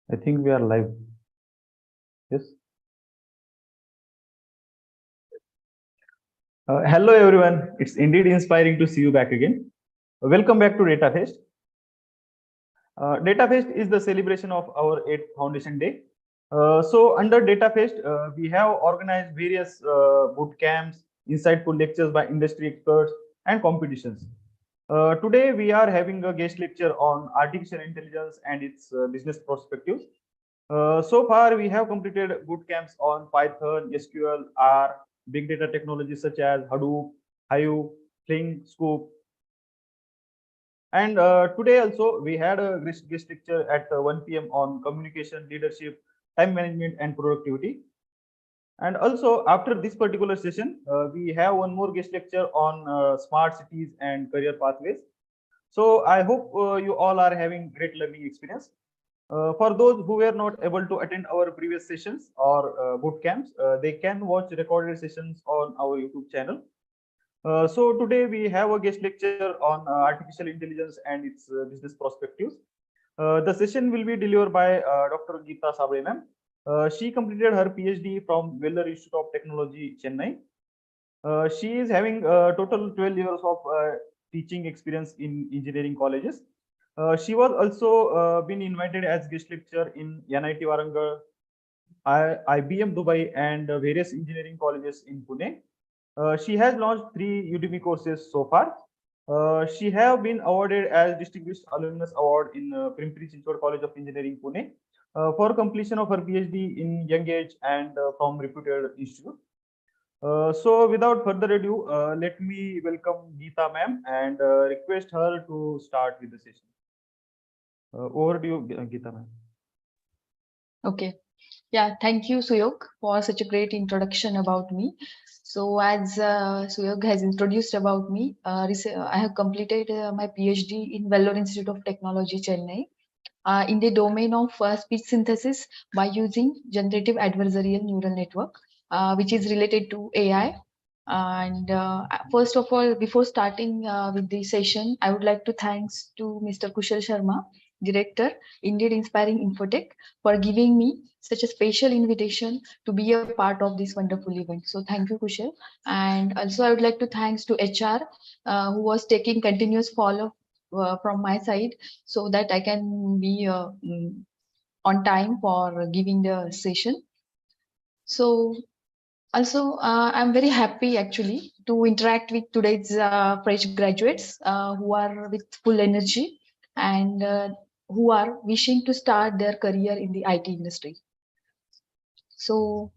I think we are live. Yes. Hello everyone. It's indeed inspiring to see you back again. Welcome back to Data Fest. Data Fest is the celebration of our 8th Foundation Day. So under Data Fest, we have organized various boot camps, insightful lectures by industry experts, and competitions. Today we are having a guest lecture on artificial intelligence and its business perspectives. So far, we have completed boot camps on Python, SQL, R, big data technologies such as Hadoop, Hive, Flink, Scoop. And today also, we had a guest lecture at 1 p.m. on communication, leadership, time management, and productivity. And also, after this particular session, we have one more guest lecture on smart cities and career pathways. So I hope you all are having great learning experience. For those who were not able to attend our previous sessions or boot camps, they can watch recorded sessions on our YouTube channel. So today we have a guest lecture on artificial intelligence and its business perspectives. The session will be delivered by Dr. Geeta Sable Ma'am. She completed her PhD from Weller Institute of Technology, Chennai. She is having a total 12 years of teaching experience in engineering colleges. She was also been invited as guest lecturer in NIT Warangal, IBM Dubai, and various engineering colleges in Pune. She has launched 3 Udemy courses so far. She have been awarded as Distinguished Alumnus Award in Pimpri Chinchwad College of Engineering, Pune, for completion of her PhD in young age and from reputed institute. So without further ado, let me welcome Geeta ma'am and request her to start with the session. Over to you, Geeta ma'am. Okay. Yeah, thank you, Suyog, for such a great introduction about me. So as Suyog has introduced about me, I have completed my PhD in Vellore Institute of Technology, Chennai, in the domain of speech synthesis by using generative adversarial neural network, which is related to AI. And first of all, before starting with the session, I would like to thanks to Mr. Kushal Sharma, Director, IndeedInspiring Infotech, for giving me such a special invitation to be a part of this wonderful event. So thank you, Kushal. And also I would like to thanks to HR, who was taking continuous follow from my side so that I can be on time for giving the session. So also, I'm very happy actually to interact with today's fresh graduates who are with full energy and who are wishing to start their career in the IT industry. So,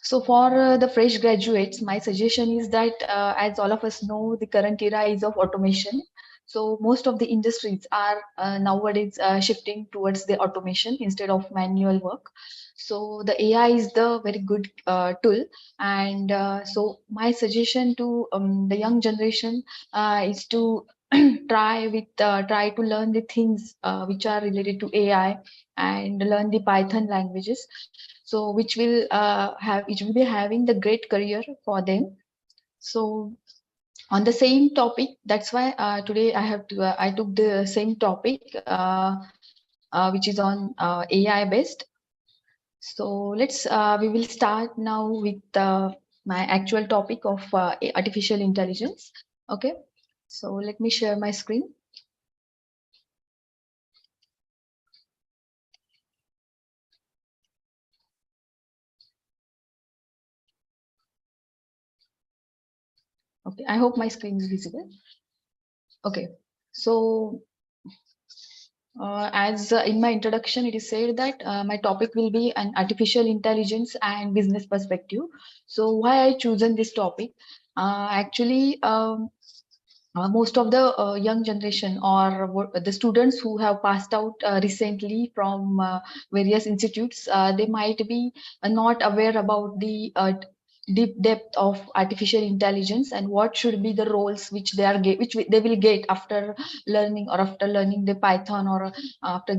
so for the fresh graduates, my suggestion is that as all of us know, the current era is of automation. So most of the industries are nowadays shifting towards the automation instead of manual work. So the AI is the very good tool, and so my suggestion to the young generation is to try to learn the things which are related to AI and learn the Python languages. So which will be having the great career for them. So on the same topic, that's why today I took the same topic which is on AI based. So we will start now with my actual topic of artificial intelligence. Okay, so let me share my screen. Okay, I hope my screen is visible. Okay, so as in my introduction, it is said that my topic will be an artificial intelligence and business perspective. So why I chosen this topic? Actually, most of the young generation or the students who have passed out recently from various institutes, they might be not aware about the deep depth of artificial intelligence and what should be the roles which they will get after learning the Python or after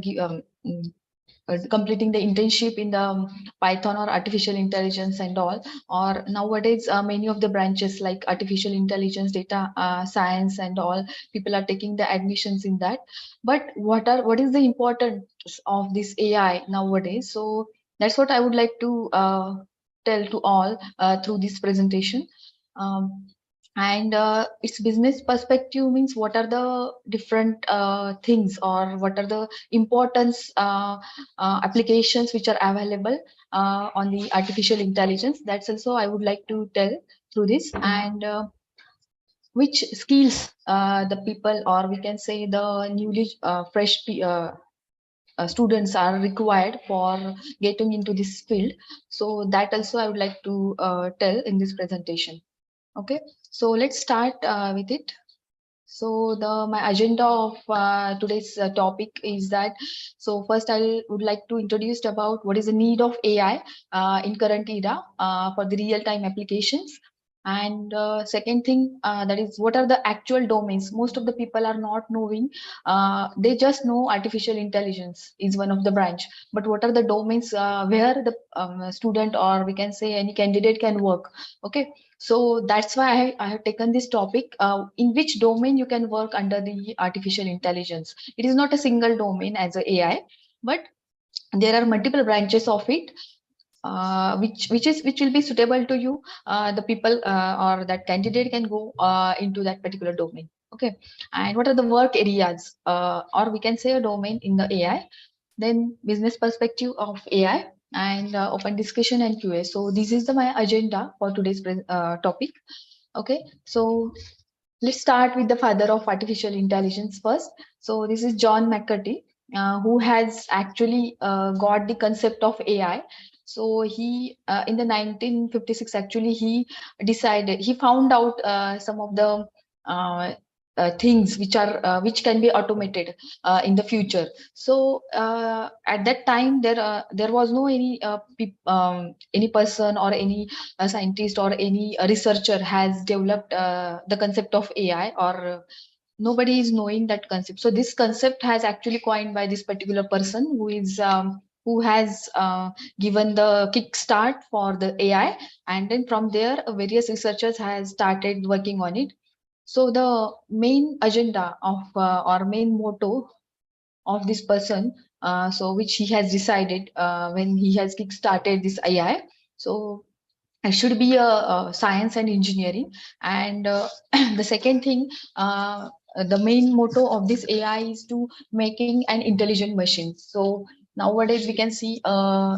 completing the internship in the Python or artificial intelligence and all. Or nowadays, many of the branches like artificial intelligence, data science and all, people are taking the admissions in that. But what is the important of this AI nowadays. So that's what I would like to tell to all through this presentation. Um, and its business perspective means what are the different things, or what are the importance applications which are available on the artificial intelligence. That's also I would like to tell through this. And which skills the people, or we can say the newly students are required for getting into this field. So that also I would like to tell in this presentation. Okay, so let's start with it. So the my agenda of today's topic is that, so first I would like to introduce about what is the need of AI in current era for the real time applications. And second thing, that is what are the actual domains. Most of the people are not knowing. They just know artificial intelligence is one of the branch, but what are the domains where the student, or we can say any candidate, can work. Okay, so that's why I have taken this topic, in which domain you can work under the artificial intelligence. It is not a single domain as a AI, but there are multiple branches of it, which will be suitable to you. The people or that candidate can go into that particular domain. Okay, and what are the work areas, or we can say a domain in the AI, then business perspective of AI, and open discussion and QA. So this is my agenda for today's topic. Okay, so let's start with the father of artificial intelligence first. So this is John McCarthy, who has actually got the concept of AI. So he, in the 1956, actually he found out some of the uh, things which can be automated in the future. So at that time, there was no any person or any a scientist or any researcher has developed the concept of AI, or nobody is knowing that concept. So this concept has actually coined by this particular person who has given the kickstart for the AI, and then from there various researchers has started working on it. So the main agenda of or main motto of this person, so which he has decided when he has kickstarted this AI. So it should be a science and engineering. And the second thing, the main motto of this AI is to making an intelligent machine. So nowadays we can see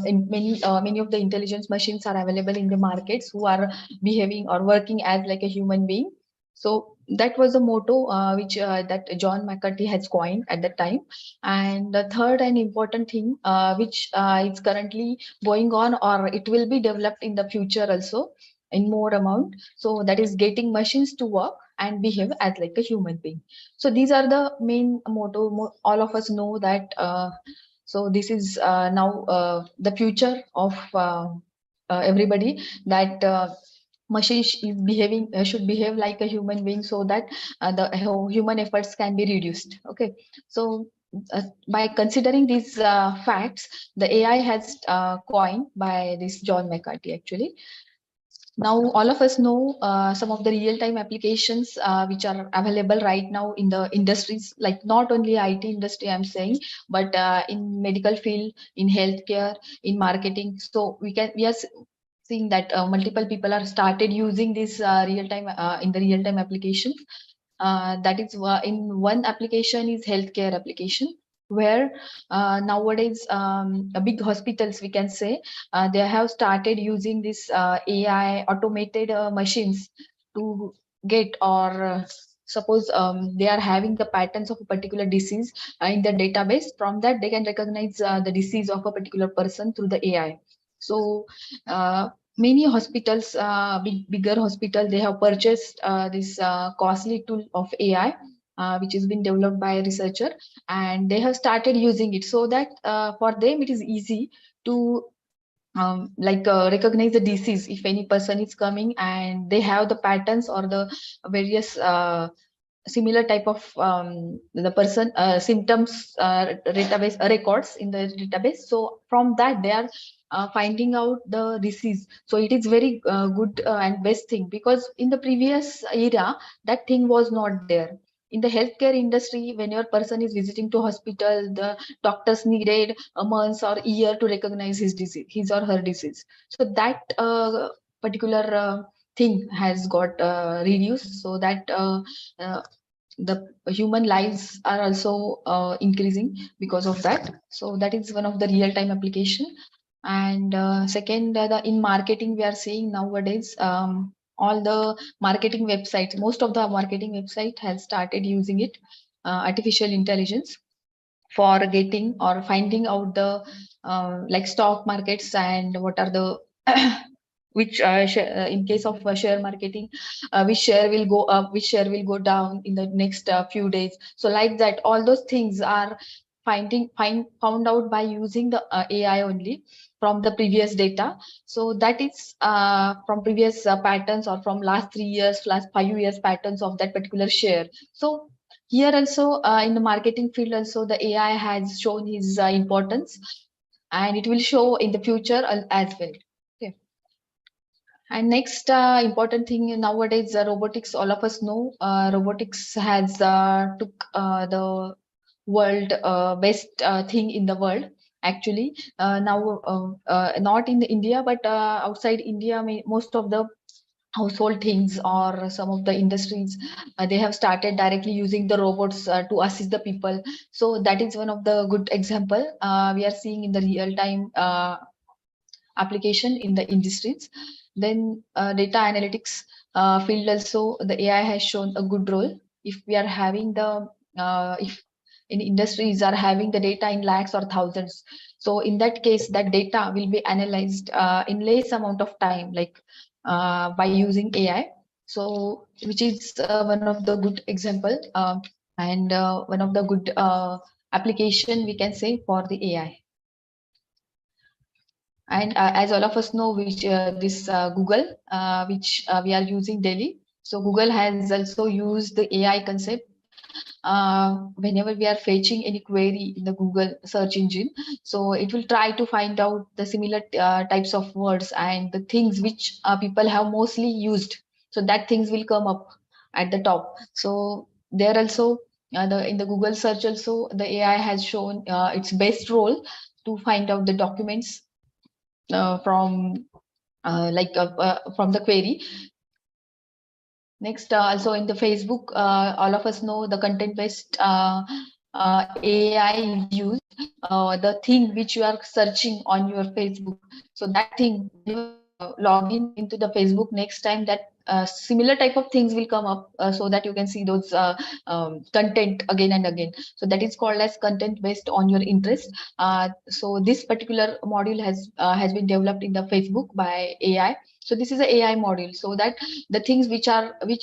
in many of the intelligence machines are available in the markets, who are behaving or working as like a human being. So that was the motto which that John McCarthy has coined at that time. And the third and important thing, which is currently going on, or it will be developed in the future also in more amount, so that is getting machines to work and behave as like a human being. So these are the main motto. All of us know that, so this is now the future of everybody, that machines is behaving should behave like a human being, so that the human efforts can be reduced. Okay, so by considering these facts, the AI has coined by this John McCarthy actually. Now, all of us know some of the real-time applications which are available right now in the industries, like not only IT industry, I'm saying, but in medical field, in healthcare, in marketing. So we are seeing that multiple people are started using this real-time in the real-time applications. That is in one application is healthcare application, where nowadays big hospitals, we can say, they have started using this AI automated machines to get, or suppose they are having the patterns of a particular disease in the database. From that they can recognize the disease of a particular person through the AI. So many hospitals, bigger hospital, they have purchased this costly tool of AI, which has been developed by a researcher, and they have started using it, so that for them it is easy to recognize the disease if any person is coming and they have the patterns or the various similar type of the person symptoms database records in the database. So from that they are finding out the disease. So it is very good and best thing, because in the previous era that thing was not there. in the healthcare industry, when your person is visiting to hospital, the doctors needed a month or year to recognize his disease, his or her disease. So that particular thing has got reduced, so that the human lives are also increasing because of that. So that is one of the real-time application. And second, in marketing, we are seeing nowadays all the marketing websites, most of the marketing website has started using it, artificial intelligence, for getting or finding out the like stock markets and what are the which in case of share marketing, which share will go up, which share will go down in the next few days. So like that, all those things are found out by using the AI only from the previous data. So that is from previous patterns, or from last 3 years, last 5 years patterns of that particular share. So here also in the marketing field also, the AI has shown his importance, and it will show in the future as well. Okay. And next important thing nowadays, robotics. All of us know robotics has took the world best thing in the world. Actually, now not in India, but outside India, most of the household things or some of the industries, they have started directly using the robots to assist the people. So that is one of the good example we are seeing in the real time application in the industries. Then data analytics field also, the AI has shown a good role. If we are having the if in industries are having the data in lakhs or thousands, so in that case that data will be analyzed in less amount of time, like by using AI. So which is one of the good example, and one of the good application we can say for the AI. And as all of us know, which this Google, which we are using daily. So Google has also used the AI concept whenever we are fetching any query in the Google search engine. So it will try to find out the similar types of words and the things which people have mostly used. So that things will come up at the top. So there also, in the Google search also, the AI has shown its best role to find out the documents from from the query. Next, also in the Facebook, all of us know the content-based AI is used. The thing which you are searching on your Facebook, so that thing, you log in into the Facebook, next time that similar type of things will come up, so that you can see those content again and again. So that is called as content based on your interest. So this particular module has been developed in the Facebook by AI. So this is a AI module, so that the things which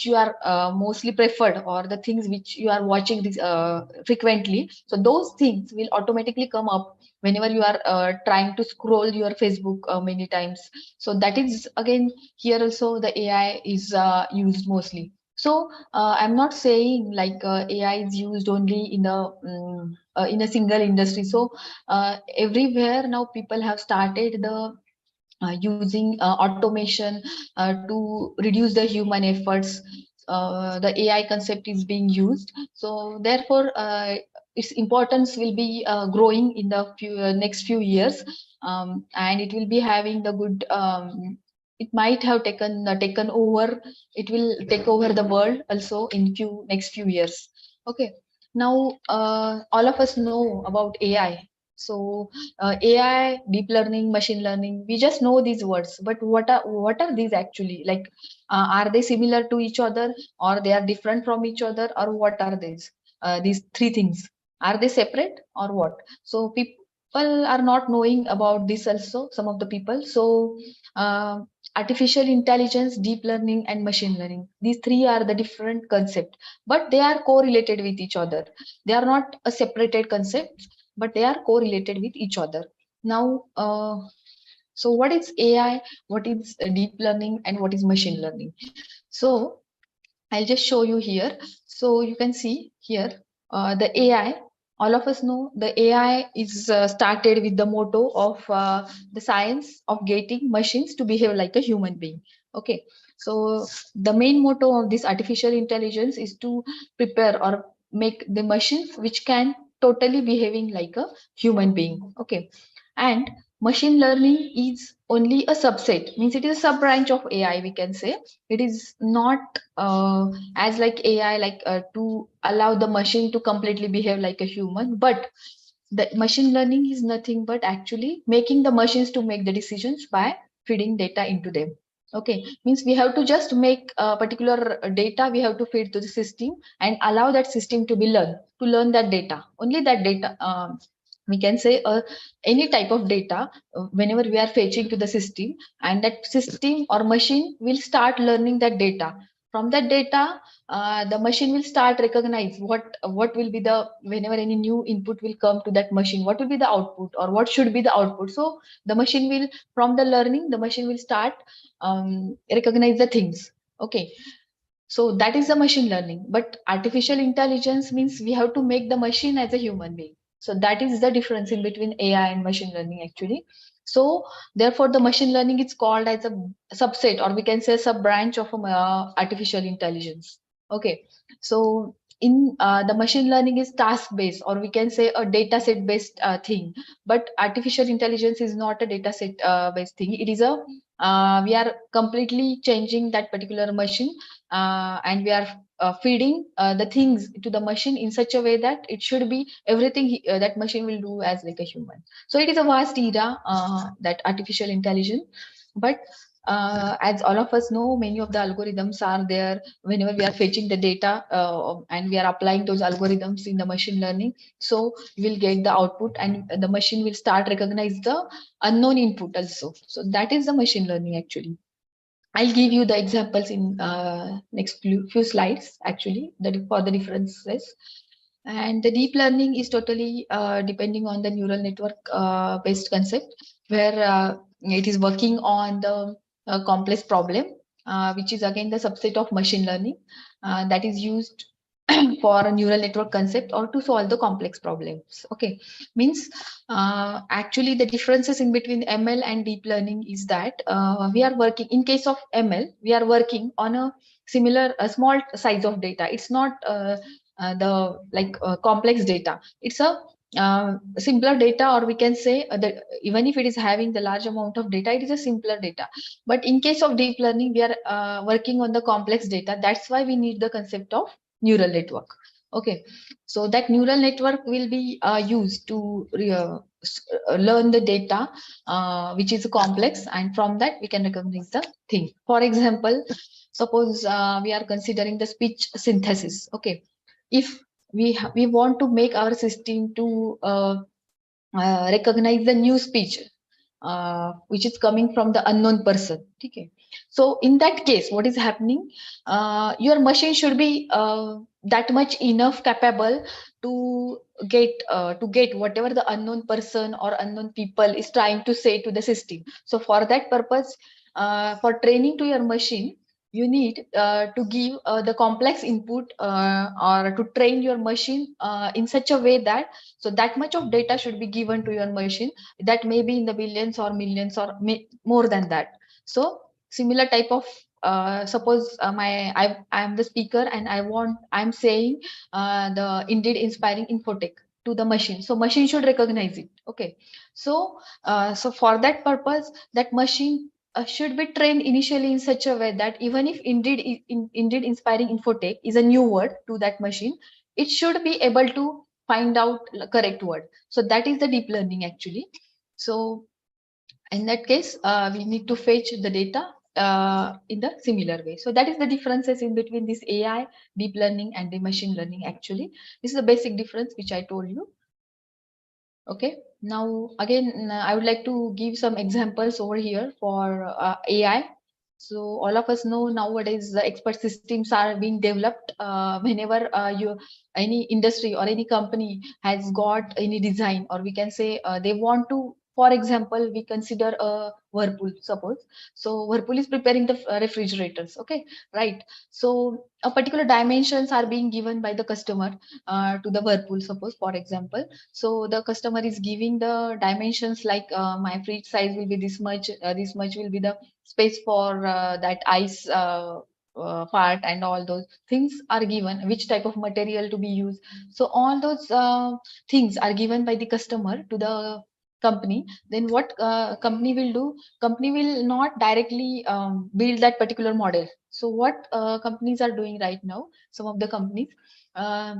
you are mostly preferred, or the things which you are watching this frequently, so those things will automatically come up whenever you are trying to scroll your Facebook many times. So that is again, here also the AI is used mostly. So I'm not saying like AI is used only in a single industry. So everywhere now people have started the using automation to reduce the human efforts. The AI concept is being used. So therefore, its importance will be growing in the next few years, and it will be having the good. It might have taken over. It will take over the world also in next few years. Okay. Now, all of us know about AI. So AI, deep learning, machine learning, we just know these words, but what are these actually? Like, are they similar to each other, or they are different from each other, or what are these? These three things, are they separate or what? So people are not knowing about this also. Some of the people. So uh, artificial intelligence, deep learning, and machine learning. These three are the different concept, but they are correlated with each other. They are not a separated concept, but they are correlated with each other. Now, so what is AI? What is deep learning, and what is machine learning? So I'll just show you here. So you can see here the AI. All of us know the AI is started with the motto of the science of getting machines to behave like a human being. Okay. So the main motto of this artificial intelligence is to prepare or make the machines which can totally behaving like a human being. Okay. And machine learning is only a subset, means it is a sub branch of AI, we can say. It is not as like AI, like to allow the machine to completely behave like a human, but the machine learning is nothing but actually making the machines to make the decisions by feeding data into them. Okay, means we have to just make a particular data, we have to feed to the system and allow that system to be learn that data, only that data. We can say any type of data, whenever we are fetching to the system, and that system or machine will start learning that data. From that data, the machine will start recognize what will be the, whenever any new input will come to that machine, what will be the output or what should be the output. So the machine will, from the learning, the machine will start recognize the things. Okay, so that is the machine learning. But artificial intelligence means we have to make the machine as a human being. So that is the difference in between AI and machine learning actually. So therefore, the machine learning is called as a subset, or we can say sub branch of artificial intelligence. Okay, so in the machine learning is task based, or we can say a data set based thing. But artificial intelligence is not a data set based thing. It is a we are completely changing that particular machine, and we are feeding the things to the machine in such a way that it should be everything that machine will do as like a human. So it is a vast era, that artificial intelligence. But as all of us know, many of the algorithms are there whenever we are fetching the data, and we are applying those algorithms in the machine learning. So we will get the output, and the machine will start recognize the unknown input also. So that is the machine learning actually. I'll give you the examples in next few slides actually, that for the differences. And the deep learning is totally depending on the neural network based concept, where it is working on the complex problem, which is again the subset of machine learning that is used for a neural network concept or to solve the complex problems. Okay, means actually the differences in between ML and deep learning is that we are working, in case of ML, we are working on a similar, a small size of data. It's not the like complex data. It's a simpler data, or we can say that even if it is having the large amount of data, it is a simpler data. But in case of deep learning, we are working on the complex data. That's why we need the concept of neural network. Okay, so that neural network will be used to learn the data which is complex, and from that we can recognize the thing. For example, suppose we are considering the speech synthesis. Okay, if we want to make our system to recognize the new speech which is coming from the unknown person. Okay, so in that case, what is happening, your machine should be that much enough capable to get whatever the unknown person or unknown people is trying to say to the system. So for that purpose, for training to your machine, you need to give the complex input, or to train your machine in such a way that, so that much of data should be given to your machine, that may be in the billions or millions or more than that. So similar type of suppose I am the speaker, and I'm saying the Indeed Inspiring Infotech to the machine. So machine should recognize it. Okay, so so for that purpose, that machine should be trained initially in such a way that even if Indeed Inspiring Infotech is a new word to that machine, it should be able to find out the correct word. So that is the deep learning actually. So in that case, we need to fetch the data in the similar way. So that is the differences in between this AI, deep learning, and the machine learning actually. This is the basic difference which I told you. Okay, now again, I would like to give some examples over here for AI. So all of us know nowadays the expert systems are being developed whenever any industry or any company has got any design, or we can say they want to For example, we consider a Whirlpool, suppose. So Whirlpool is preparing the refrigerators, okay, right? So a particular dimensions are being given by the customer to the Whirlpool, suppose, for example. So the customer is giving the dimensions like my fridge size will be this much will be the space for that ice part, and all those things are given, which type of material to be used. So all those things are given by the customer to the company. Then what company will do? Company will not directly build that particular model. So what companies are doing right now, some of the companies, uh,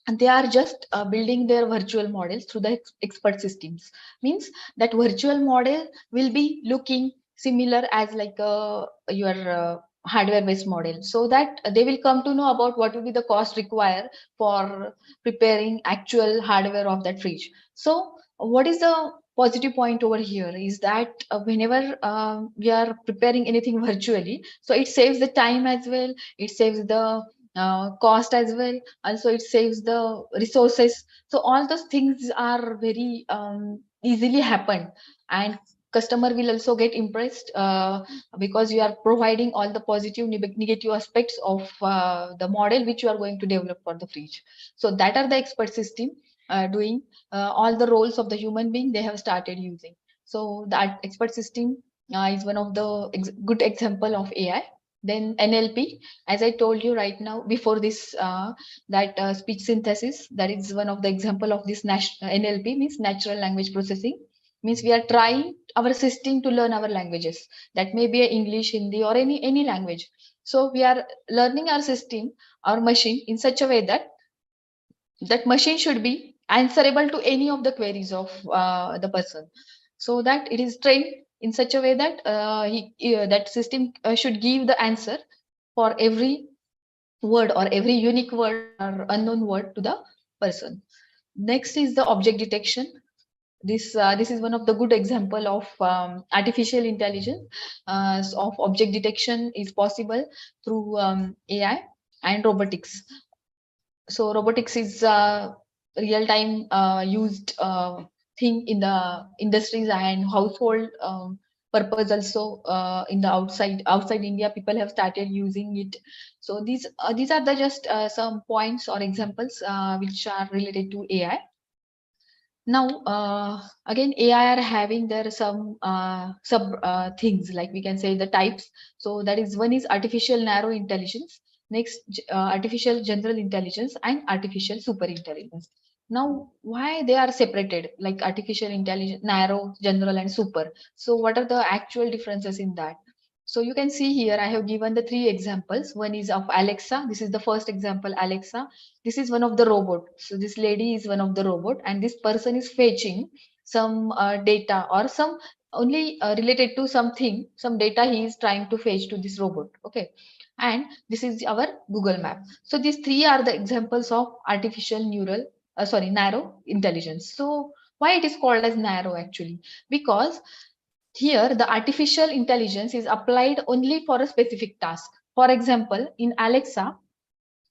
and they are just building their virtual models through the expert systems. Means that virtual model will be looking similar as like your hardware based model, so that they will come to know about what will be the cost required for preparing actual hardware of that fridge. So what is the positive point over here is that whenever we are preparing anything virtually, so it saves the time as well, it saves the cost as well, also it saves the resources. So all those things are very easily happen, and customer will also get impressed because you are providing all the positive negative aspects of the model which you are going to develop for the fridge. So that are the expert system doing all the roles of the human being they have started using. So that expert system is one of the good example of AI. Then NLP, as I told you right now before this, that speech synthesis, that is one of the example of this NLP, means natural language processing. Means we are trying our system to learn our languages. That may be a English, Hindi, or any language. So we are learning our system, our machine, in such a way that that machine should be answerable to any of the queries of the person, so that it is trained in such a way that that system should give the answer for every word or every unique word or unknown word to the person. Next is the object detection. This is one of the good example of artificial intelligence. Of object detection is possible through AI and robotics. So robotics is a real time used thing in the industries and household purpose also. In the outside India, people have started using it. So these are the just some points or examples which are related to AI. Now, again, AI are having there some sub things, like we can say the types. So that is, one is artificial narrow intelligence, next artificial general intelligence, and artificial super intelligence. Now, why they are separated, like artificial intelligence, narrow, general, and super? So what are the actual differences in that? So you can see here, I have given the three examples. One is of Alexa. This is the first example, Alexa. This is one of the robot. So this lady is one of the robot, and this person is fetching some data or some only related to something, some data he is trying to fetch to this robot. Okay. And this is our Google Map. So these three are the examples of artificial narrow intelligence. So why it is called as narrow actually? Because here, the artificial intelligence is applied only for a specific task. For example, in Alexa,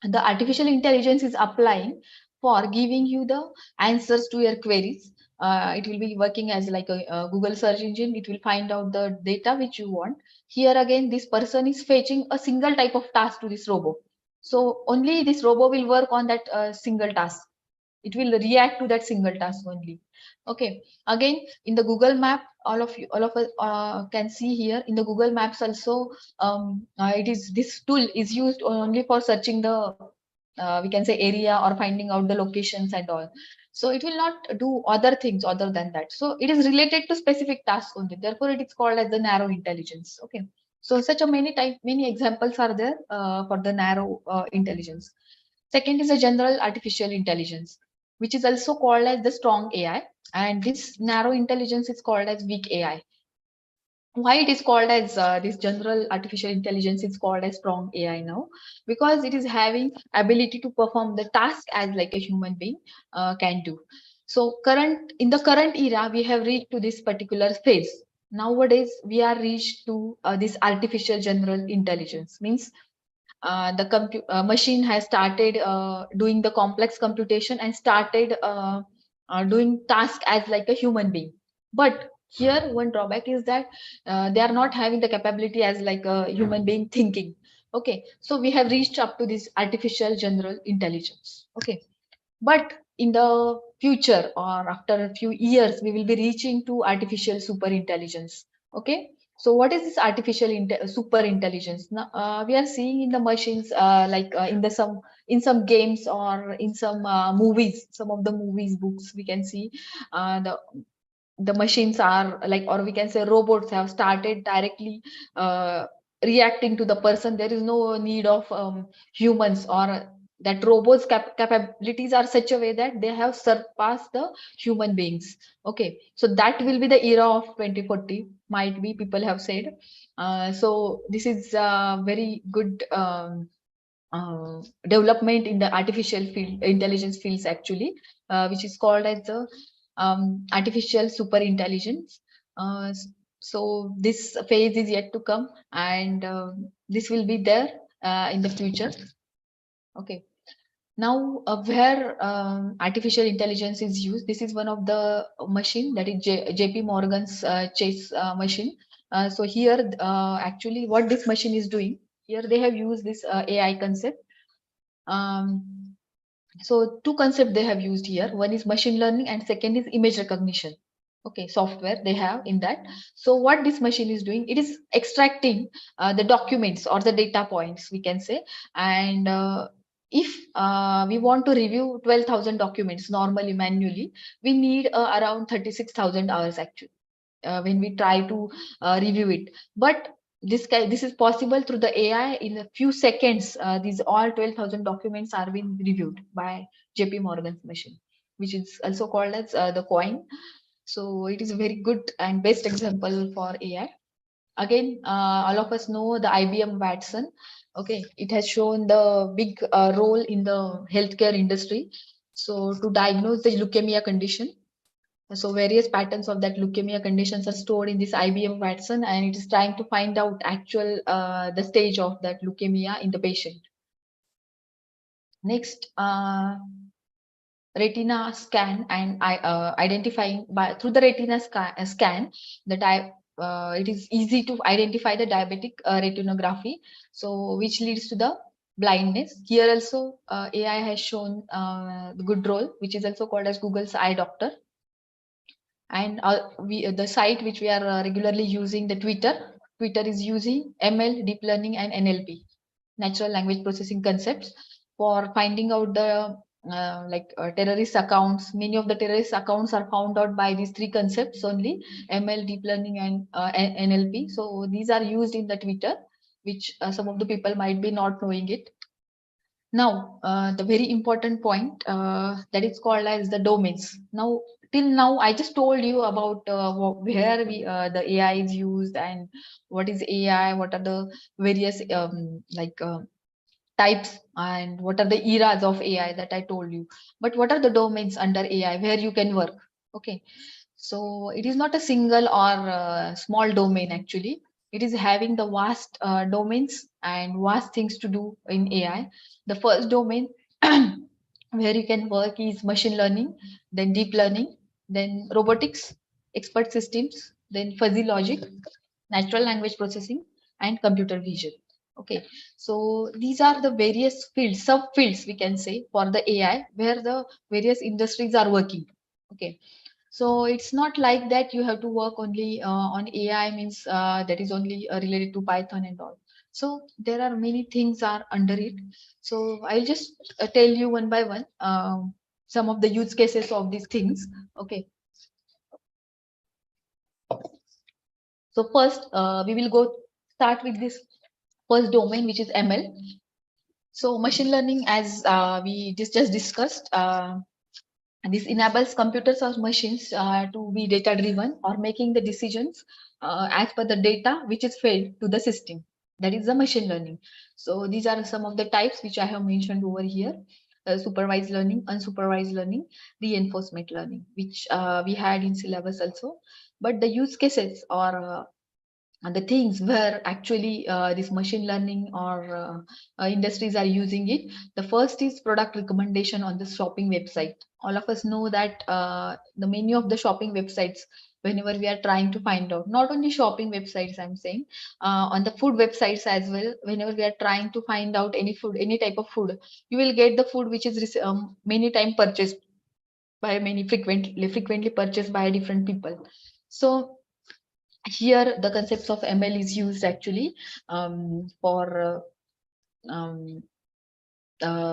the artificial intelligence is applying for giving you the answers to your queries. It will be working as like a Google search engine. It will find out the data which you want. Here again, this person is fetching a single type of task to this robot. So only this robot will work on that single task. It will react to that single task only. Okay. Again, in the Google Map, all of us can see here in the Google Maps also, it is, this tool is used only for searching the we can say area or finding out the locations and all. So it will not do other things other than that. So it is related to specific tasks only. Therefore, it is called as the narrow intelligence. Okay. So such a many examples are there for the narrow intelligence. Second is the general artificial intelligence, which is also called as the strong AI. And this narrow intelligence is called as weak AI. Why it is called as this general artificial intelligence is called as strong AI now? Because it is having ability to perform the task as like a human being can do. So in the current era, we have reached to this particular phase. Nowadays, we are reached to this artificial general intelligence. Means the machine has started doing the complex computation and started doing task as like a human being. But here one drawback is that they are not having the capability as like a human being thinking. Okay, so we have reached up to this artificial general intelligence. Okay, but in the future or after a few years, we will be reaching to artificial super intelligence. Okay. So what is this super intelligence? Now, we are seeing in the machines, in some games or in some movies, some of the movies, books, we can see the machines are like, or we can say robots have started directly uh, reacting to the person. There is no need of humans, or that robots capabilities are such a way that they have surpassed the human beings. Okay, so that will be the era of 2040, might be, people have said. So this is a very good development in the artificial field intelligence fields, actually, which is called as the artificial super intelligence. So this phase is yet to come, and this will be there in the future. Okay. Now, where artificial intelligence is used, this is one of the machine, that is JP Morgan's Chase machine. So here, actually, what this machine is doing, here they have used this AI concept. Um, so two concepts they have used here. One is machine learning and second is image recognition. Okay, software they have in that. So what this machine is doing, it is extracting the documents or the data points, we can say. And if we want to review 12,000 documents normally manually, we need around 36,000 hours actually when we try to review it. But this is possible through the AI. In a few seconds, these all 12,000 documents are being reviewed by JP Morgan's machine, which is also called as the coin. So it is a very good and best example for AI. Again, all of us know the IBM Watson. Okay, it has shown the big role in the healthcare industry. So to diagnose the leukemia condition, so various patterns of that leukemia conditions are stored in this IBM Watson, and it is trying to find out actual the stage of that leukemia in the patient. Next, retina scan and identifying by through the retina scan the it is easy to identify the diabetic retinography, so which leads to the blindness. Here also AI has shown the good role, which is also called as Google's eye doctor. And the site which we are regularly using, the Twitter is using ML, deep learning, and NLP, natural language processing concepts, for finding out the terrorist accounts. Many of the terrorist accounts are found out by these three concepts only: ML, deep learning, and NLP. So these are used in the Twitter, which some of the people might be not knowing it. Now, the very important point that is called as the domains. Now, till now, I just told you about where the AI is used, and what is AI, what are the various types, and what are the eras of AI that I told you. But what are the domains under AI where you can work? Okay, so it is not a single or small domain actually. It is having the vast domains and vast things to do in AI. The first domain where you can work is machine learning, then deep learning, then robotics, expert systems, then fuzzy logic, natural language processing, and computer vision. Okay, so these are the various fields, sub fields, we can say, for the AI where the various industries are working. Okay, so it's not like that you have to work only on AI, means that is only related to Python and all. So there are many things are under it. So I'll just tell you one by one some of the use cases of these things. Okay. So first, we will go start with this first domain, which is ML. So machine learning, as we just discussed, this enables computers or machines to be data driven or making the decisions as per the data which is fed to the system. That is the machine learning. So these are some of the types which I have mentioned over here: supervised learning, unsupervised learning, reinforcement learning, which we had in syllabus also. But the use cases or and the things where actually this machine learning or industries are using it, the first is product recommendation on the shopping website. All of us know that the many of the shopping websites, whenever we are trying to find out, not only shopping websites, I'm saying, on the food websites as well, whenever we are trying to find out any food, any type of food, you will get the food which is many time purchased by many, frequently purchased by different people. So here the concepts of ML is used actually for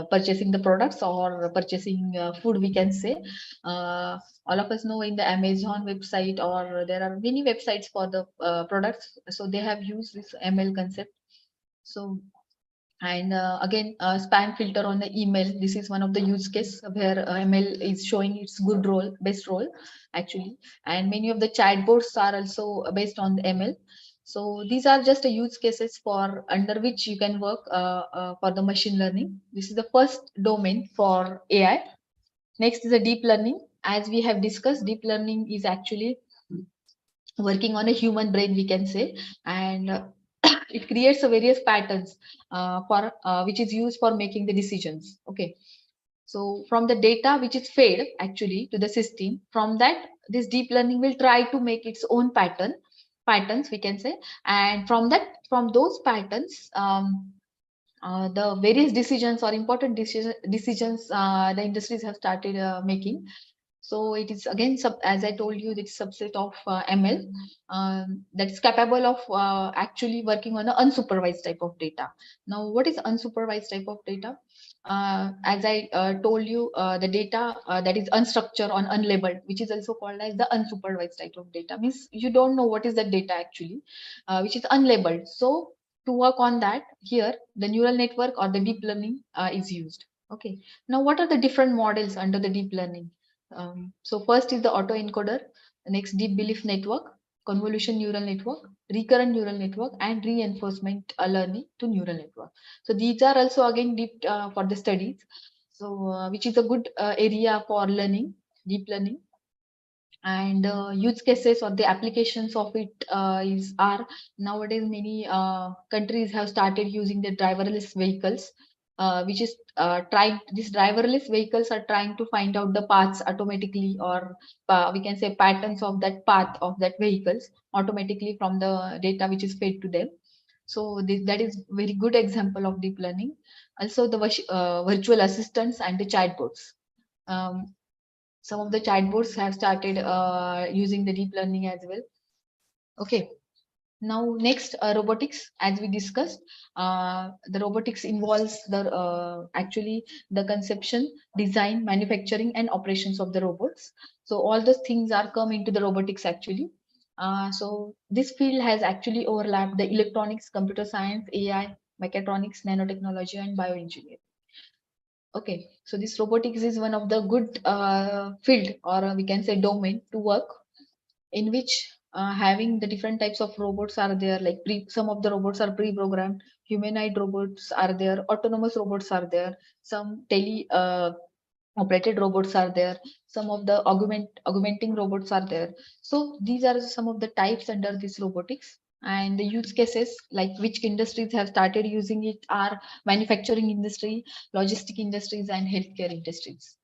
purchasing the products or purchasing food, we can say. All of us know in the Amazon website, or there are many websites for the products, so they have used this ML concept. So, and again, spam filter on the email, this is one of the use case where ML is showing its good role, best role actually. And many of the chatbots are also based on the ML. So these are just a use cases for under which you can work for the machine learning. This is the first domain for AI. Next is the deep learning. As we have discussed, deep learning is actually working on a human brain, we can say. And it creates a various patterns for which is used for making the decisions. Okay, so from the data which is fed actually to the system, from that this deep learning will try to make its own patterns, we can say. And from that, from those patterns, the various decisions or important decisions the industries have started making. So it is again, as I told you, it's subset of ML that's capable of actually working on an unsupervised type of data. Now, what is unsupervised type of data? As I told you, the data that is unstructured or unlabeled, which is also called as the unsupervised type of data, means you don't know what is the data actually, which is unlabeled. So to work on that, here the neural network or the deep learning is used. Okay. Now, what are the different models under the deep learning? So first is the autoencoder, next deep belief network, convolution neural network, recurrent neural network, and reinforcement learning to neural network. So these are also again deep for the studies. So which is a good area for learning, deep learning. And use cases or the applications of it is are nowadays many countries have started using the driverless vehicles, which is trying, these driverless vehicles are trying to find out the paths automatically, or we can say patterns of that path of that vehicles automatically from the data which is fed to them. So that is very good example of deep learning. Also the virtual assistants and the chatbots. um, some of the chatbots have started using the deep learning as well. Okay. Now, next, robotics, as we discussed, the robotics involves the actually the conception, design, manufacturing, and operations of the robots. So all those things are come into the robotics actually. So this field has actually overlapped the electronics, computer science, AI, mechatronics, nanotechnology, and bioengineering. Okay, so this robotics is one of the good field, or we can say domain to work, in which having the different types of robots are there. Like some of the robots are pre-programmed, humanoid robots are there, autonomous robots are there, some tele operated robots are there, some of the augmenting robots are there. So these are some of the types under this robotics. And the use cases, like which industries have started using it, are manufacturing industry, logistic industries, and healthcare industries.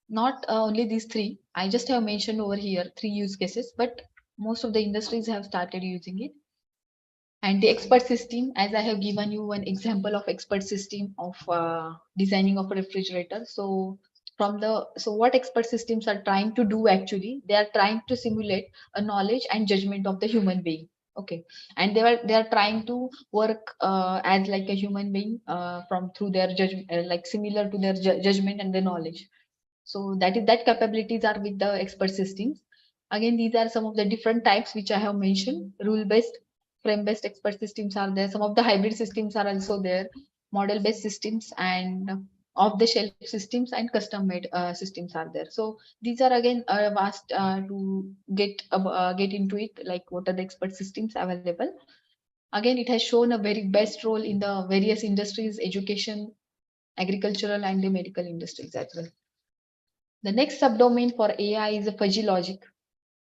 Not only these three, I just have mentioned over here three use cases, but most of the industries have started using it. And the expert system, as I have given you one example of expert system of designing of a refrigerator. So what expert systems are trying to do actually, they are trying to simulate a knowledge and judgment of the human being. Okay, and they are trying to work as like a human being from through their judgment, like similar to their judgment and the knowledge. So that capabilities are with the expert systems. Again, these are some of the different types which I have mentioned. Rule-based, frame-based expert systems are there. Some of the hybrid systems are also there. Model-based systems and off-the-shelf systems and custom-made systems are there. So these are again vast to get into it. Like what are the expert systems available? Again, it has shown a very best role in the various industries, education, agricultural, and the medical industries as well. The next subdomain for AI is a fuzzy logic.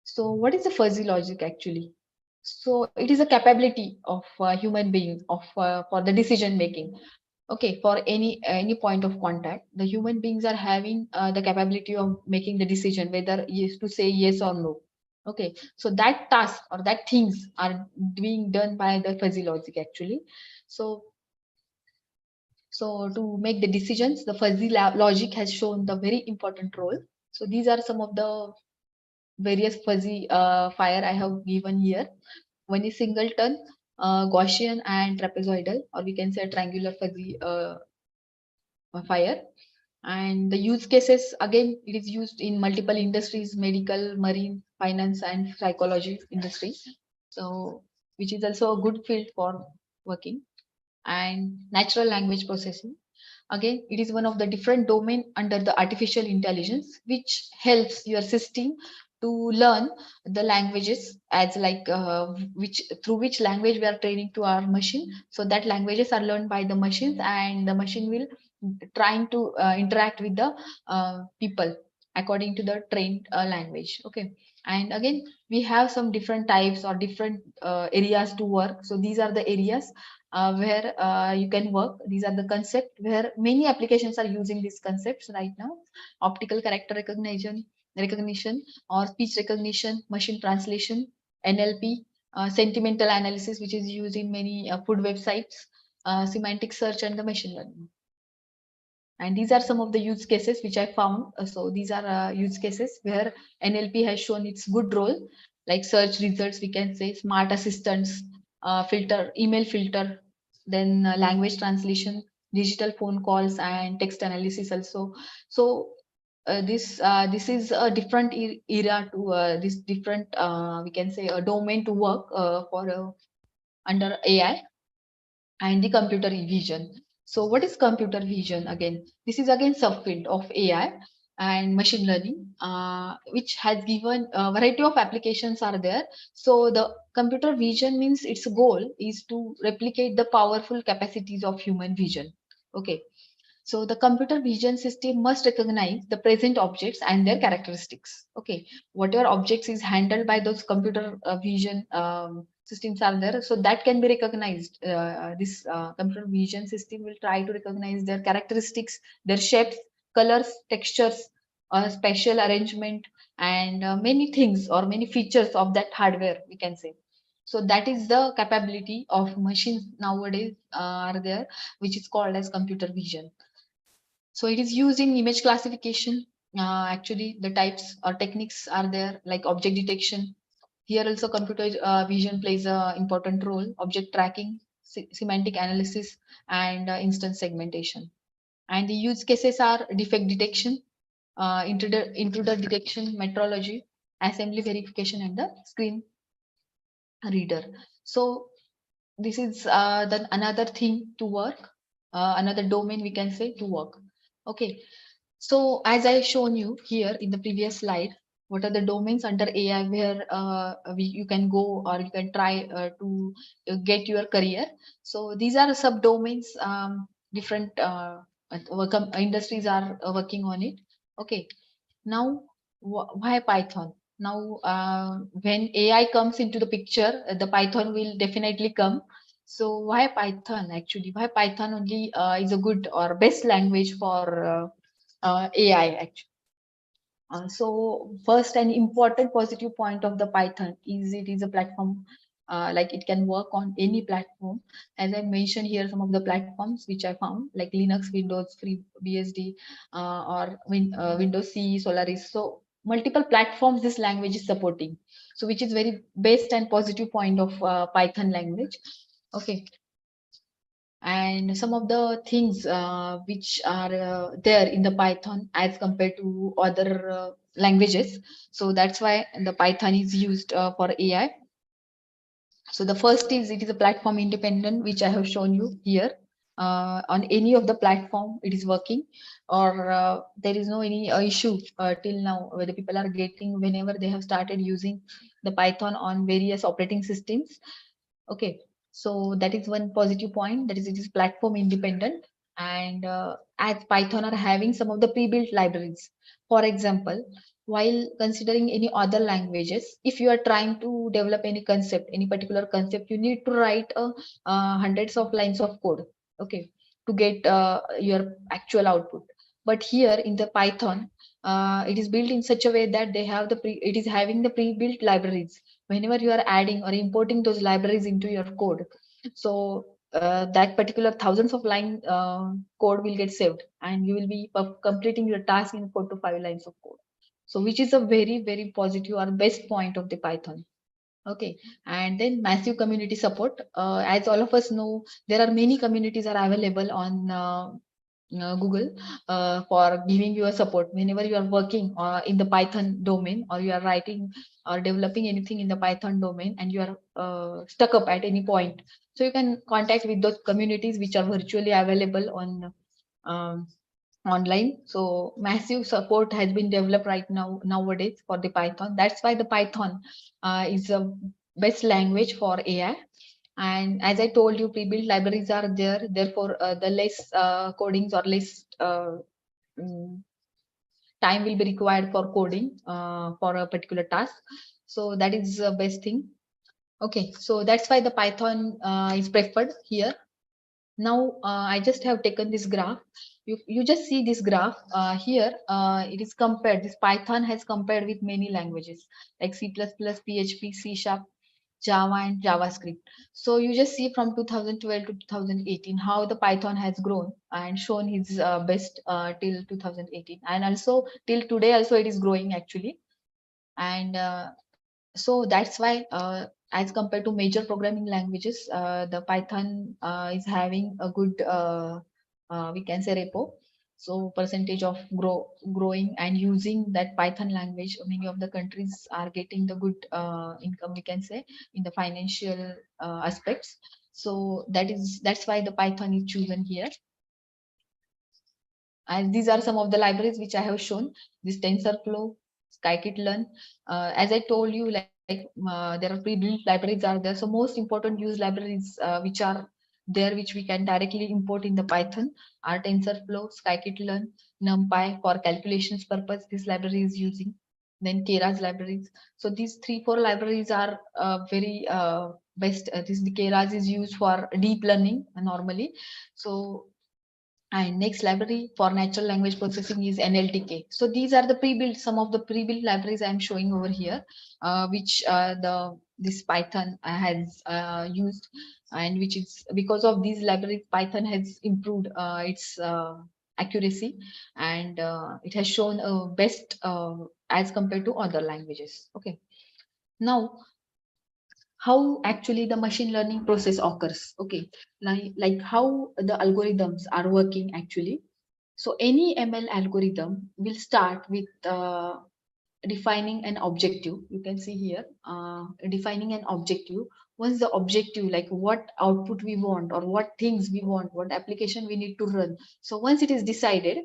So what is the fuzzy logic actually? So it is a capability of human being of for the decision making. Okay, for any point of contact, the human beings are having the capability of making the decision whether yes to say yes or no. Okay, so that task or that things are being done by the fuzzy logic actually. So to make the decisions, the fuzzy logic has shown the very important role. So these are some of the various fuzzy fire I have given here. One is singleton, Gaussian, and trapezoidal, or we can say a triangular fuzzy fire. And the use cases, again, it is used in multiple industries: medical, marine, finance, and psychology industry. So which is also a good field for working. And natural language processing, again, it is one of the different domain under the artificial intelligence, which helps your system to learn the languages as like which through which language we are training to our machine. So that languages are learned by the machines, and the machine will trying to interact with the people according to the trained language. Okay, and again, we have some different types or different areas to work. So these are the areas where you can work. These are the concept where many applications are using these concepts right now: optical character recognition or speech recognition, machine translation, NLP, sentimental analysis, which is used in many food websites, semantic search, and the machine learning. And these are some of the use cases which I found. So these are use cases where NLP has shown its good role, like search results, we can say smart assistants, filter, email filter, then language translation, digital phone calls, and text analysis also. So this is a different era to this different we can say a domain to work for under AI and the computer vision. So what is computer vision? Again, this is again subfield of AI and machine learning, which has given a variety of applications are there. So the computer vision means its goal is to replicate the powerful capacities of human vision. Okay, so the computer vision system must recognize the present objects and their characteristics. Okay, whatever objects is handled by those computer vision systems are there, so that can be recognized. This computer vision system will try to recognize their characteristics, their shapes, colors, textures, spatial arrangement, and many things or many features of that hardware, we can say. So that is the capability of machines nowadays are there, which is called as computer vision. So it is used in image classification. Actually, the types or techniques are there like object detection. Here also computer vision plays a important role. Object tracking, semantic analysis, and instance segmentation. And the use cases are defect detection, intruder detection, metrology, assembly verification, and the screen reader. So this is the another thing to work, another domain we can say to work. Okay, so as I shown you here in the previous slide, what are the domains under AI where you can go or you can try to get your career. So these are subdomains, different industries are working on it. Okay, now why Python? Now when AI comes into the picture, the Python will definitely come. So why Python actually? Why Python only is a good or best language for AI actually? So first, an important positive point of the Python is it is a platform, like it can work on any platform. As I mentioned here, some of the platforms which I found like Linux, Windows, FreeBSD, or Windows CE, Solaris. So multiple platforms this language is supporting. So which is very best and positive point of Python language. Okay, and some of the things which are there in the Python as compared to other languages. So that's why the Python is used for AI. So the first is it is a platform independent, which I have shown you here. On any of the platform, it is working, or there is no any issue till now where the people are getting whenever they have started using the Python on various operating systems. Okay, so that is one positive point. That is, it is platform independent, and as Python are having some of the pre-built libraries. For example, while considering any other languages, if you are trying to develop any concept, any particular concept, you need to write hundreds of lines of code. Okay, to get your actual output. But here in the Python, it is built in such a way that they have it is having the pre-built libraries. Whenever you are adding or importing those libraries into your code, so that particular thousands of line code will get saved, and you will be completing your task in 4 to 5 lines of code. So which is a very, very positive or best point of the Python. Okay, and then massive community support. As all of us know, there are many communities are available on Google for giving you a support whenever you are working in the Python domain, or you are writing or developing anything in the Python domain, and you are stuck up at any point. So you can contact with those communities which are virtually available on um, online. So massive support has been developed right now nowadays for the Python. That's why the Python is a best language for AI. And as I told you, pre-built libraries are there. Therefore, the less codings or less mm, time will be required for coding for a particular task. So that is the best thing. Okay, so that's why the Python is preferred here. Now, I just have taken this graph. You just see this graph here. It is compared. This Python has compared with many languages like C++, PHP, C Sharp, Java, and JavaScript. So you just see from 2012 to 2018 how the Python has grown and shown his best till 2018, and also till today also it is growing actually. And so that's why as compared to major programming languages, the Python is having a good we can say repo. So percentage of growing and using that Python language, many of the countries are getting the good income, we can say, in the financial aspects. So that's why the Python is chosen here. And these are some of the libraries which I have shown. This TensorFlow, Scikit-learn. As I told you, there are pre-built libraries are there. So most important use libraries which are there, which we can directly import in the Python, are TensorFlow, Scikit-learn, NumPy for calculations purpose. This library is using. Then Keras libraries. So these 3-4 libraries are very best. This the Keras is used for deep learning normally. So and next library for natural language processing is NLTK. So these are the pre-built, some of the pre-built libraries I'm showing over here, which this Python has used, and which is because of these libraries, Python has improved its accuracy, and it has shown best as compared to other languages. Okay, now how actually the machine learning process occurs. Okay, like how the algorithms are working actually. So any ML algorithm will start with defining an objective. You can see here, defining an objective. Once the objective, like what output we want or what things we want, what application we need to run. So once it is decided,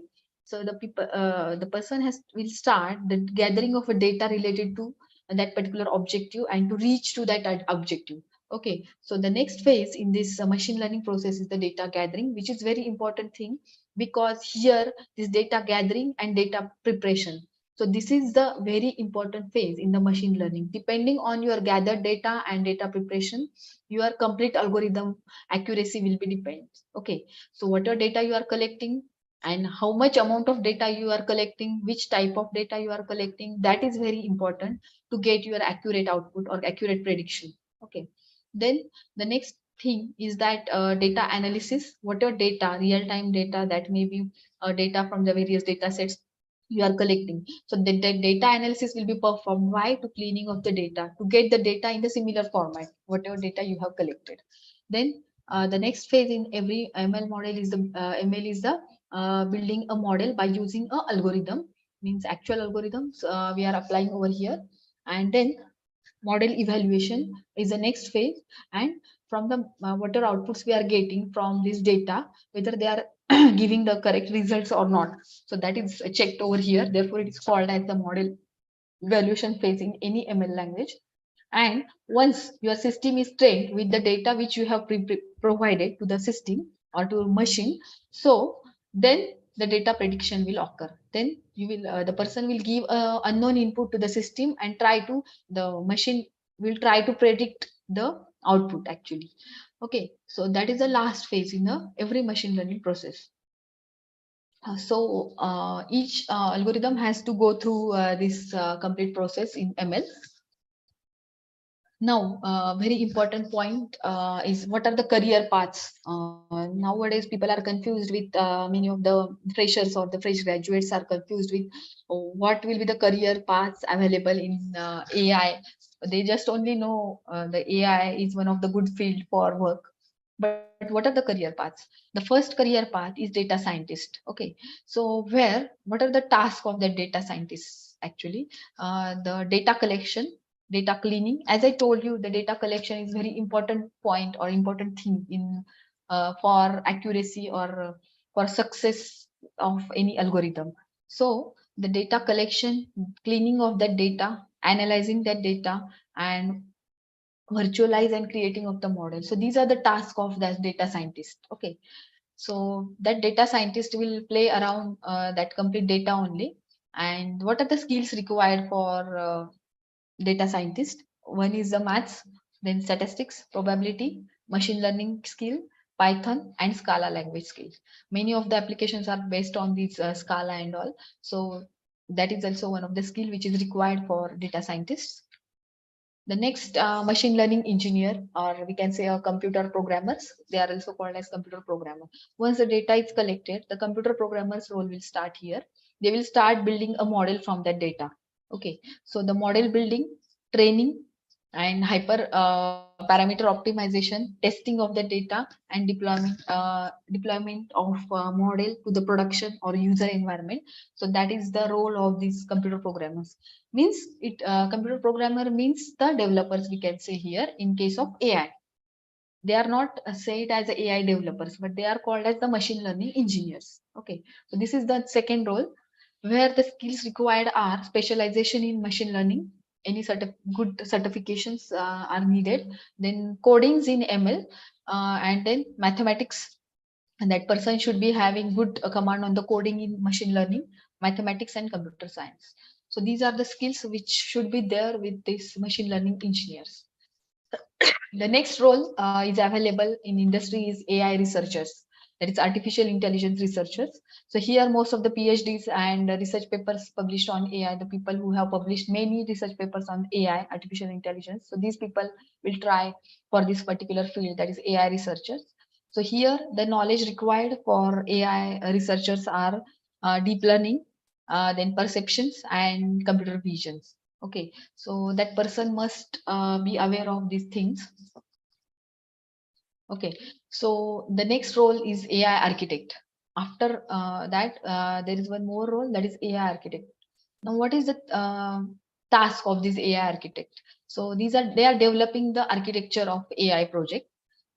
so the person will start the gathering of a data related to that particular objective and to reach to that objective. Okay, so the next phase in this machine learning process is the data gathering, which is very important thing, because here this data gathering and data preparation. So this is the very important phase in the machine learning. Depending on your gathered data and data preparation, your complete algorithm accuracy will be depends. Okay, so whatever data you are collecting and how much amount of data you are collecting, which type of data you are collecting, that is very important to get your accurate output or accurate prediction. Okay, then the next thing is that data analysis. Whatever data, real-time data, that may be data from the various data sets you are collecting. So the data analysis will be performed. Why? To cleaning of the data, to get the data in the similar format, whatever data you have collected. Then the next phase in every ML model is the building a model by using a algorithm, means actual algorithms we are applying over here. And then model evaluation is the next phase, and from the whatever outputs we are getting from this data, whether they are giving the correct results or not, so that is checked over here. Therefore it is called as the model evaluation phase in any ML language. And once your system is trained with the data which you have provided to the system or to machine, so then the data prediction will occur. Then you will the person will give a unknown input to the system and try to the machine will try to predict the output actually. Okay, so that is the last phase in the every machine learning process. Each algorithm has to go through this complete process in ML. Now, very important point is what are the career paths? Nowadays, people are confused with many of the freshers or the fresh graduates are confused with what will be the career paths available in AI. They just only know the AI is one of the good field for work. But what are the career paths? The first career path is data scientist. Okay, so what are the tasks of the data scientists? Actually, the data collection, data cleaning. As I told you, the data collection is very important point or important thing in for accuracy or for success of any algorithm. So the data collection, cleaning of that data, analyzing that data, and virtualize and creating of the model. So these are the tasks of that data scientist. Okay, so that data scientist will play around that complete data only. And what are the skills required for data scientist? One is the maths, then statistics, probability, machine learning skill, Python, and Scala language skills. Many of the applications are based on these Scala and all. So that is also one of the skill which is required for data scientists. The next machine learning engineer, or we can say a computer programmers, they are also called as computer programmer. Once the data is collected, the computer programmers role will start here. They will start building a model from that data. Okay, so the model building, training, and hyper parameter optimization, testing of the data, and deployment of model to the production or user environment. So that is the role of these computer programmers. Means it computer programmer means the developers, we can say here in case of AI. They are not said as AI developers, but they are called as the machine learning engineers. Okay, so this is the second role, where the skills required are specialization in machine learning. Any good certifications are needed. Then codings in ML, and then mathematics. And that person should be having good command on the coding in machine learning, mathematics, and computer science. So these are the skills which should be there with these machine learning engineers. The next role is available in industry is AI researchers, that is artificial intelligence researchers. So here most of the PhDs and research papers published on AI, the people who have published many research papers on AI, artificial intelligence. So these people will try for this particular field, that is AI researchers. So here the knowledge required for AI researchers are deep learning, then perceptions and computer visions. Okay, so that person must be aware of these things. Okay, so the next role is AI architect. After that, there is one more role, that is AI architect. Now, what is the task of this AI architect? So they are developing the architecture of AI project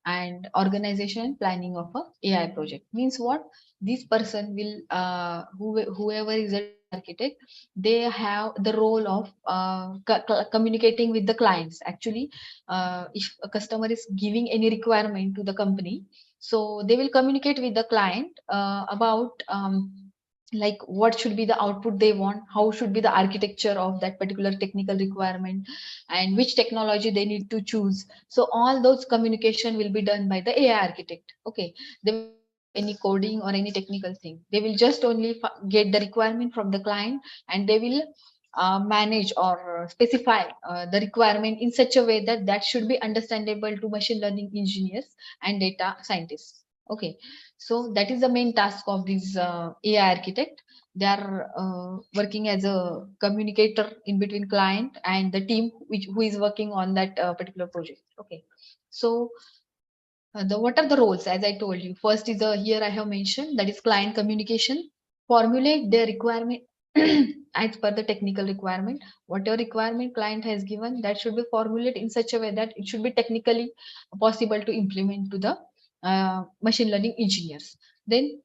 and organization planning of a AI project. Means what? This person will whoever is an AI architect, they have the role of communicating with the clients. Actually, if a customer is giving any requirement to the company, so they will communicate with the client about like what should be the output they want, how should be the architecture of that particular technical requirement, and which technology they need to choose. So all those communication will be done by the AI architect. Okay, they will not do any coding or any technical thing. They will just only get the requirement from the client, and they will manage or specify the requirement in such a way that that should be understandable to machine learning engineers and data scientists. Okay, so that is the main task of this AI architect. They are working as a communicator in between client and the team who is working on that particular project. Okay, so the what are the roles? As I told you, first is the here I have mentioned, that is client communication. Formulate their requirement as per the technical requirement. Whatever requirement client has given, that should be formulated in such a way that it should be technically possible to implement to the machine learning engineers. Then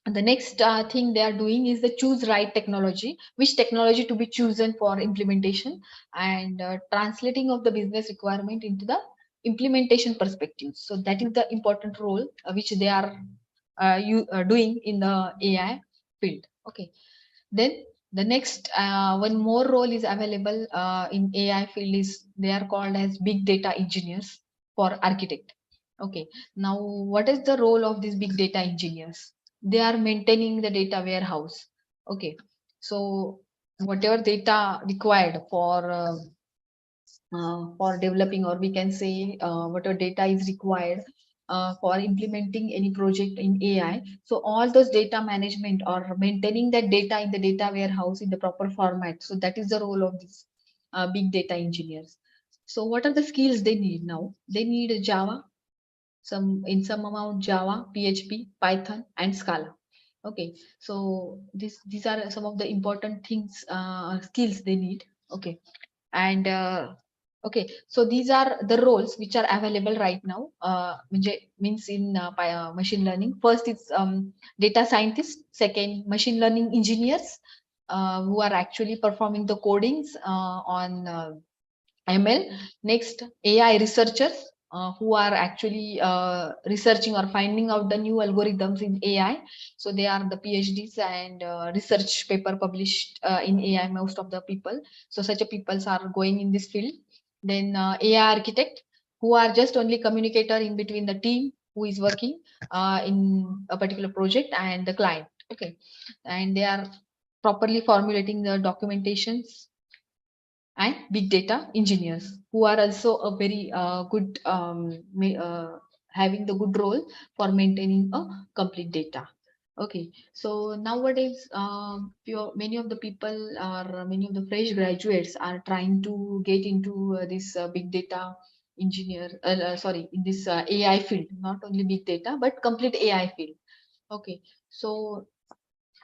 the next thing they are doing is the choose right technology, which technology to be chosen for implementation, and translating of the business requirement into the implementation perspective. So that is the important role which they are doing in the AI field. Okay, then the next one more role is available in AI field is they are called as big data engineers for architect. Okay, now what is the role of these big data engineers? they are maintaining the data warehouse. Okay, so whatever data required for developing, or we can say whatever data is required for implementing any project in AI. So all those data management or maintaining that data in the data warehouse in the proper format. So that is the role of these big data engineers. So what are the skills they need now? They need Java, some amount Java, PHP, Python, and Scala. Okay, so these are some of the important things, skills they need. Okay, and okay, so these are the roles which are available right now. Means in machine learning. First is data scientist. Second, machine learning engineers who are actually performing the codings on ML. Next, AI researchers who are actually researching or finding out the new algorithms in AI. So they are the PhDs and research paper published in AI, most of the people. So such a peoples are going in this field. Then AI architect, who are just only communicator in between the team who is working in a particular project and the client. Okay, and they are properly formulating the documentations, and big data engineers who are also a very good having the good role for maintaining a complete data. Okay, so nowadays many of the people or many of the fresh graduates are trying to get into this big data engineer, sorry, in this AI field, not only big data but complete AI field. Okay, so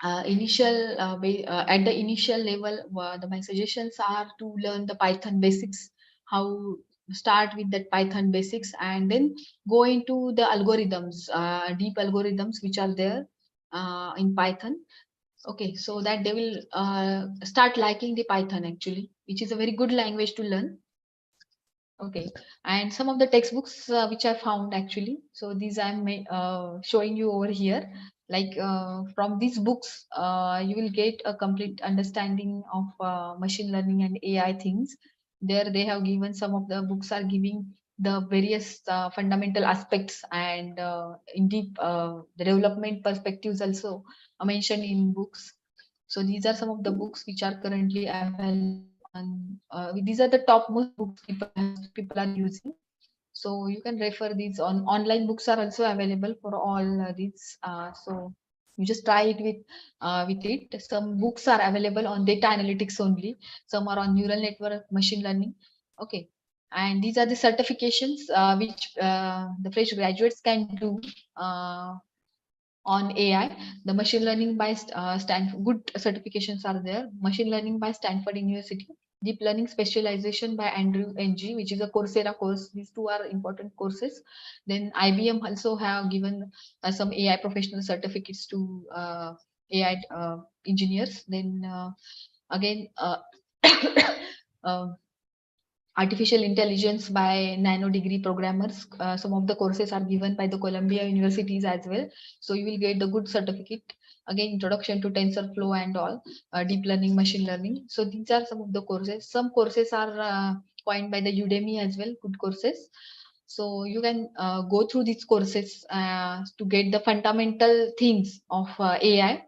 at the initial level, my suggestions are to learn the Python basics, how start with that Python basics, and then go into the algorithms, deep algorithms which are there in Python. Okay, so that they will start liking the Python actually, which is a very good language to learn. Okay, and some of the textbooks which I found actually. So these I'm showing you over here. Like from these books, you will get a complete understanding of machine learning and AI things. There they have given, some of the books are giving the various fundamental aspects, and in deep the development perspectives also are mentioned in books. So these are some of the books which are currently available on. These are the topmost books people are using. So you can refer these on. Online books are also available for all these. So you just try it with it. Some books are available on data analytics only. Some are on neural network, machine learning. Okay. And these are the certifications which the fresh graduates can do on AI. The machine learning by Stanford, good certifications are there. Machine learning by Stanford University. Deep learning specialization by Andrew Ng, which is a Coursera course. These two are important courses. Then IBM also have given some AI professional certificates to AI engineers. Then again, um, artificial intelligence by nano degree programmers. Some of the courses are given by the Columbia universities as well. So you will get the good certificate. Again, introduction to TensorFlow and all, deep learning, machine learning. So these are some of the courses. Some courses are coined by the Udemy as well, good courses. So you can go through these courses to get the fundamental things of AI.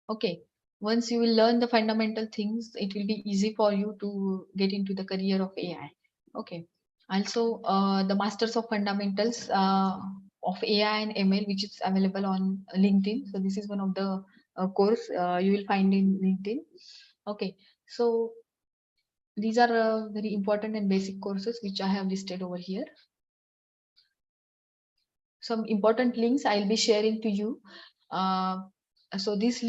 Okay. Once you will learn the fundamental things, it will be easy for you to get into the career of AI. Okay. Also, the Masters of Fundamentals of AI and ML, which is available on LinkedIn. So this is one of the course you will find in LinkedIn. Okay. So these are very important and basic courses which I have listed over here. Some important links I'll be sharing to you. Uh, so this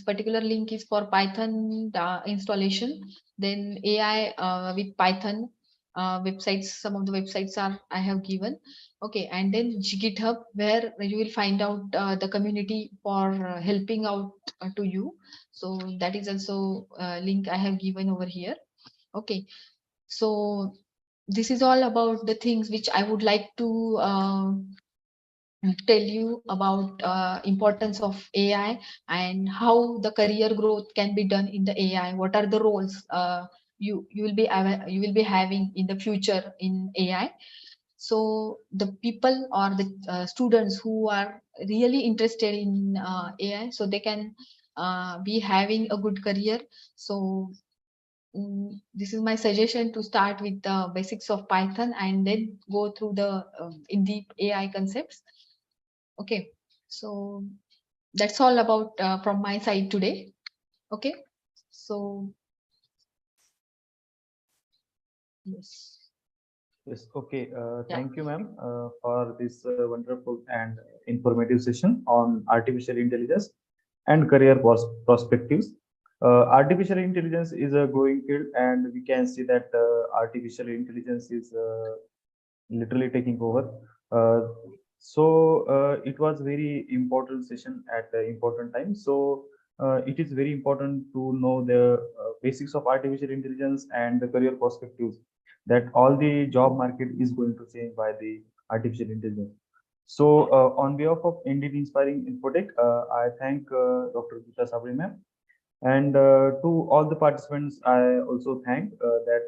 particular link is for Python installation. Then AI with Python websites. Some of the websites are I have given. Okay, and then GitHub, where you will find out the community for helping out to you. So that is also a link I have given over here. Okay, so this is all about the things which I would like to tell you about importance of AI and how the career growth can be done in the AI. What are the roles you will be having in the future in AI? So the people or the students who are really interested in AI, so they can be having a good career. So this is my suggestion, to start with the basics of Python and then go through the in deep AI concepts. Okay, so that's all about from my side today. Okay, so yes, Yes, okay. yeah, Thank you, ma'am, for this wonderful and informative session on artificial intelligence and career perspectives. Artificial intelligence is a growing field, and we can see that artificial intelligence is literally taking over. Uh, it was very important session at important time. So it is very important to know the basics of artificial intelligence and the career perspectives, that all the job market is going to change by the artificial intelligence. So on behalf of Indeed Inspiring Infotech, I thank Dr. Geeta Sable Ma'am, and to all the participants, I also thank that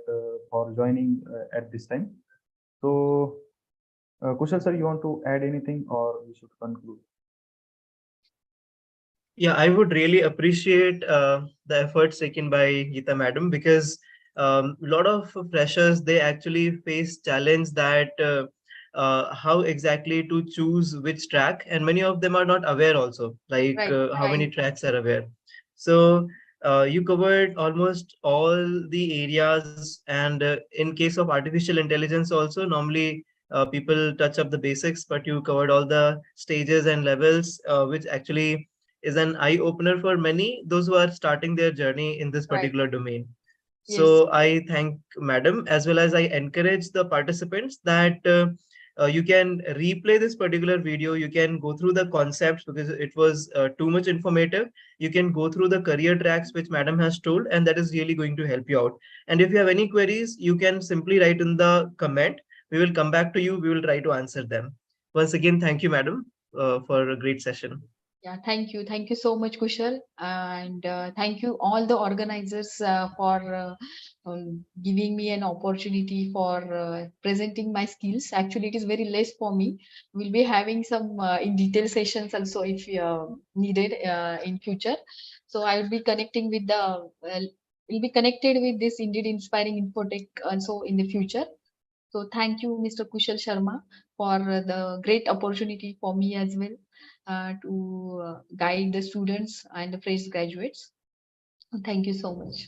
for joining at this time. So Kushal sir, you want to add anything or we should conclude? Yeah, I would really appreciate the efforts taken by Geeta Madam, because a lot of freshers, they actually face challenge that how exactly to choose which track, and many of them are not aware also, like right, how many tracks are aware. So you covered almost all the areas, and in case of artificial intelligence also, normally people touch up the basics, but you covered all the stages and levels, which actually is an eye opener for many those who are starting their journey in this right, particular domain. yes, So I thank Madam, as well as I encourage the participants that you can replay this particular video. You can go through the concepts, because it was too much informative. You can go through the career tracks which Madam has told, and that is really going to help you out. And if you have any queries, you can simply write in the comment. We will come back to you. We will try to answer them. Once again, thank you, Madam, for a great session. yeah, thank you so much, Kushal, and thank you all the organizers for giving me an opportunity for presenting my skills. Actually, it is very less for me. We'll be having some in detail sessions also if needed in future. So I will be connecting with the will be connected with this Indeed Inspiring Infotech also in the future. So thank you, Mr. Kushal Sharma, for the great opportunity for me as well to guide the students and the fresh graduates. Thank you so much.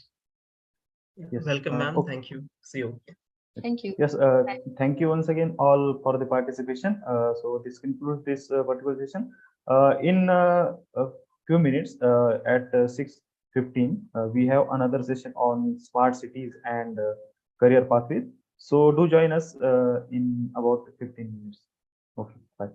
Yes. Welcome, ma'am. Okay. Thank you. See you. Thank you. Yes. Thank you once again all for the participation. So this concludes this particular session. In a few minutes, at 6:15, we have another session on smart cities and career pathways. So do join us in about 15 minutes. Okay. Bye.